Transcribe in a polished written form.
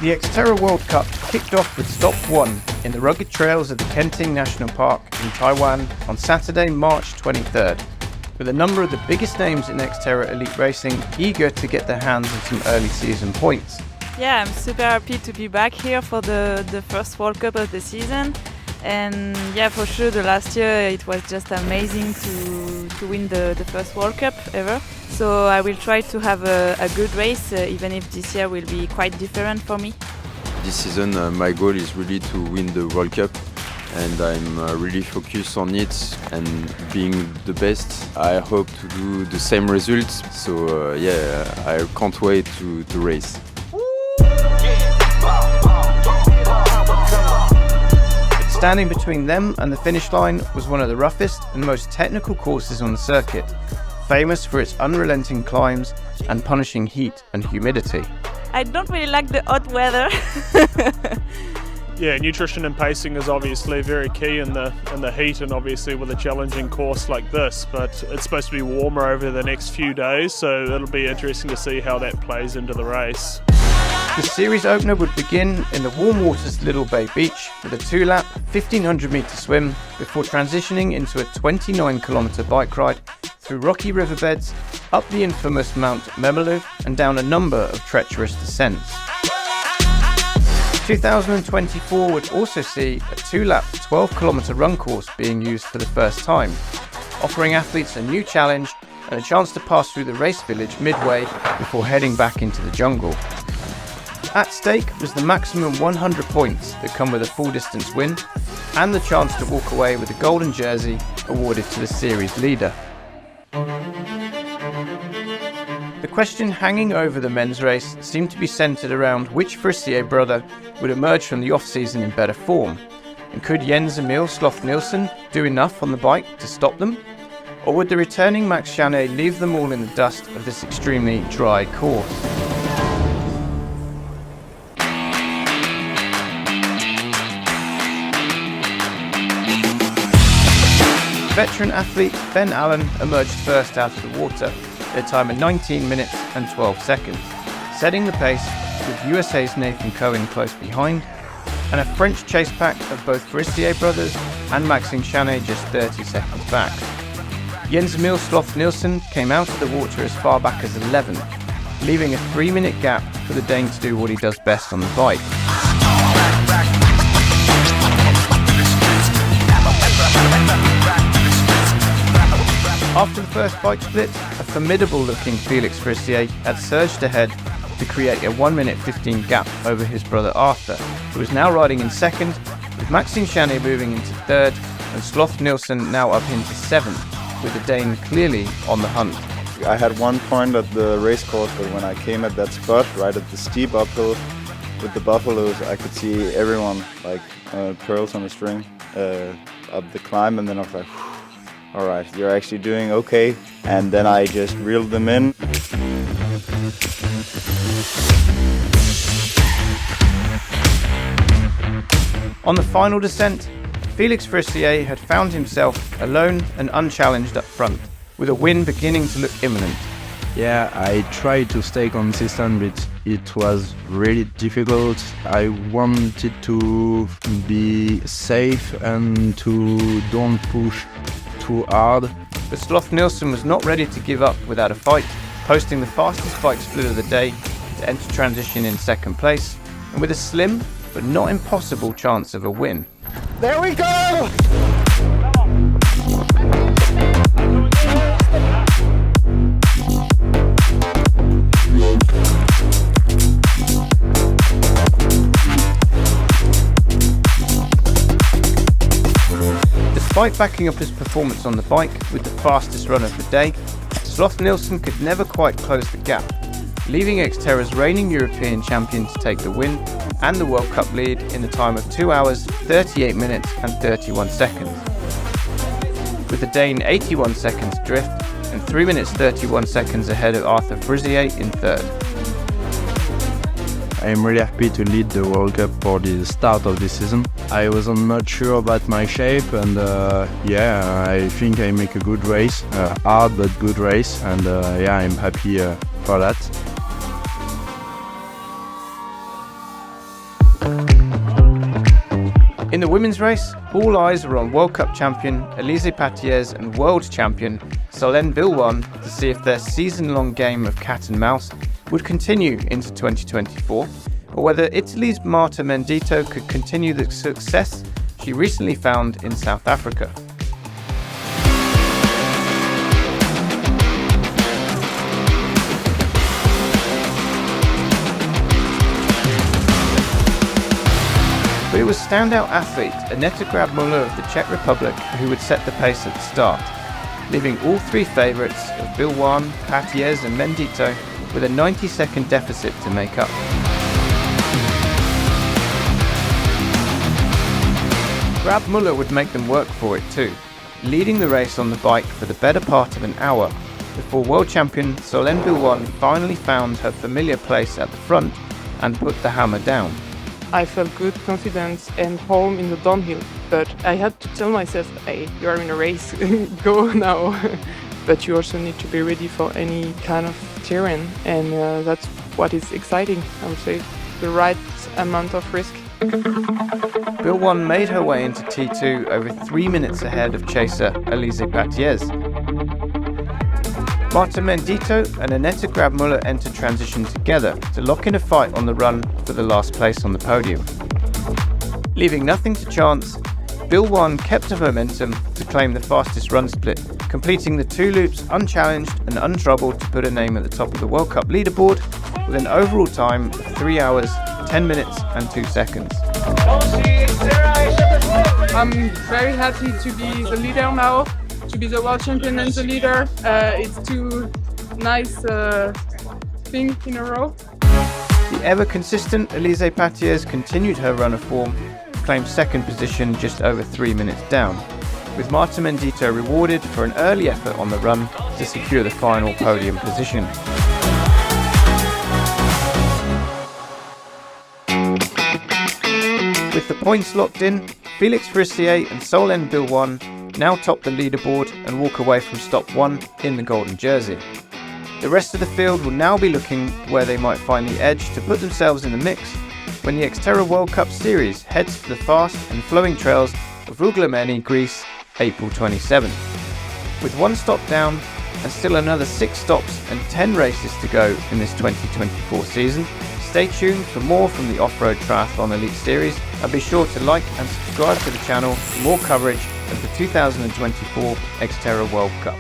The XTERRA World Cup kicked off with stop 1 in the rugged trails of the Kenting National Park in Taiwan on Saturday, March 23rd, with a number of the biggest names in XTERRA elite racing eager to get their hands on some early season points. Yeah, I'm super happy to be back here for the first World Cup of the season. And yeah, for sure, the last year it was just amazing to win the first World Cup ever. So I will try to have a good race, even if this year will be quite different for me. This season my goal is really to win the World Cup, and I'm really focused on it and being the best. I hope to do the same results, so I can't wait to race. Standing between them and the finish line was one of the roughest and most technical courses on the circuit, famous for its unrelenting climbs and punishing heat and humidity. I don't really like the hot weather. Yeah, nutrition and pacing is obviously very key in the heat, and obviously with a challenging course like this, but it's supposed to be warmer over the next few days, so it'll be interesting to see how that plays into the race. The series opener would begin in the warm waters Little Bay Beach with a 2-lap, 1500 metre swim before transitioning into a 29-kilometre bike ride through rocky riverbeds, up the infamous Mount Memelu and down a number of treacherous descents. 2024 would also see a 2-lap, 12-kilometre run course being used for the first time, offering athletes a new challenge and a chance to pass through the race village midway before heading back into the jungle. At stake was the maximum 100 points that come with a full distance win and the chance to walk away with a golden jersey awarded to the series leader. The question hanging over the men's race seemed to be centred around which Forissier brother would emerge from the off-season in better form, and could Jens Emil Sloth Nielsen do enough on the bike to stop them? Or would the returning Max Chanet leave them all in the dust of this extremely dry course? Veteran athlete Ben Allen emerged first out of the water at a time of 19 minutes and 12 seconds, setting the pace with USA's Nathan Cohen close behind, and a French chase pack of both Forissier brothers and Maxime Chanet just 30 seconds back. Jens Emil Sloth Nielsen came out of the water as far back as 11th, leaving a 3-minute gap for the Dane to do what he does best on the bike. After the first bike split, a formidable-looking Felix Forissier had surged ahead to create a 1-minute 15 gap over his brother Arthur, who was now riding in second, with Maxime Chanet moving into third and Sloth Nielsen now up into seventh, with the Dane clearly on the hunt. I had 1 point at the race course, but when I came at that spot, right at the steep uphill with the buffaloes, I could see everyone like pearls on a string up the climb, and then I was like, all right, you're actually doing okay. And then I just reeled them in. On the final descent, Felix Forissier had found himself alone and unchallenged up front, with a win beginning to look imminent. Yeah, I tried to stay consistent, but it was really difficult. I wanted to be safe and to don't push too hard. But Sloth Nielsen was not ready to give up without a fight, posting the fastest bike split of the day to enter transition in second place, and with a slim but not impossible chance of a win. There we go! Despite backing up his performance on the bike with the fastest run of the day, Sloth Nielsen could never quite close the gap, leaving XTERRA's reigning European champion to take the win and the World Cup lead in the time of 2 hours, 38 minutes and 31 seconds. With the Dane 81 seconds drift and 3 minutes 31 seconds ahead of Arthur Forissier in third. I am really happy to lead the World Cup for the start of the season. I wasn't much sure about my shape, and I think I make a good race, hard but good race, and I'm happy for that. In the women's race, all eyes were on World Cup champion Elise Patiez and world champion Solenne Billouin to see if their season-long game of cat and mouse would continue into 2024, or whether Italy's Marta Mendito could continue the success she recently found in South Africa. But it was standout athlete Annette Grabmuller of the Czech Republic who would set the pace at the start, leaving all three favourites of Billouin, Patiez and Mendito with a 90-second deficit to make up. Grabmuller would make them work for it too, leading the race on the bike for the better part of an hour before world champion Solenne Billouin finally found her familiar place at the front and put the hammer down. I felt good, confidence and home in the downhill, but I had to tell myself, hey, you are in a race, go now. But you also need to be ready for any kind of terrain, and that's what is exciting, I would say, the right amount of risk. Billouin made her way into T2 over 3 minutes ahead of chaser Elise Patiez. Marta Mendito and Annette Grabmuller entered transition together to lock in a fight on the run for the last place on the podium. Leaving nothing to chance, Billouin kept her momentum to claim the fastest run split, completing the 2 loops unchallenged and untroubled to put her name at the top of the World Cup leaderboard with an overall time of 3 hours, 10 minutes and 2 seconds. I'm very happy to be the leader now, to be the world champion and the leader. It's 2 nice things in a row. The ever-consistent Elise Patiez continued her run of form, claimed second position just over 3 minutes down, with Marta Mendito rewarded for an early effort on the run to secure the final podium position. With the points locked in, Felix Forissier and Solenne Billouin now top the leaderboard and walk away from stop 1 in the golden jersey. The rest of the field will now be looking where they might find the edge to put themselves in the mix when the XTERRA World Cup Series heads to the fast and flowing trails of Ruglameni, Greece, April 27. With 1 stop down and still another 6 stops and 10 races to go in this 2024 season, stay tuned for more from the Off-Road Triathlon Elite Series and be sure to like and subscribe to the channel for more coverage of the 2024 XTERRA World Cup.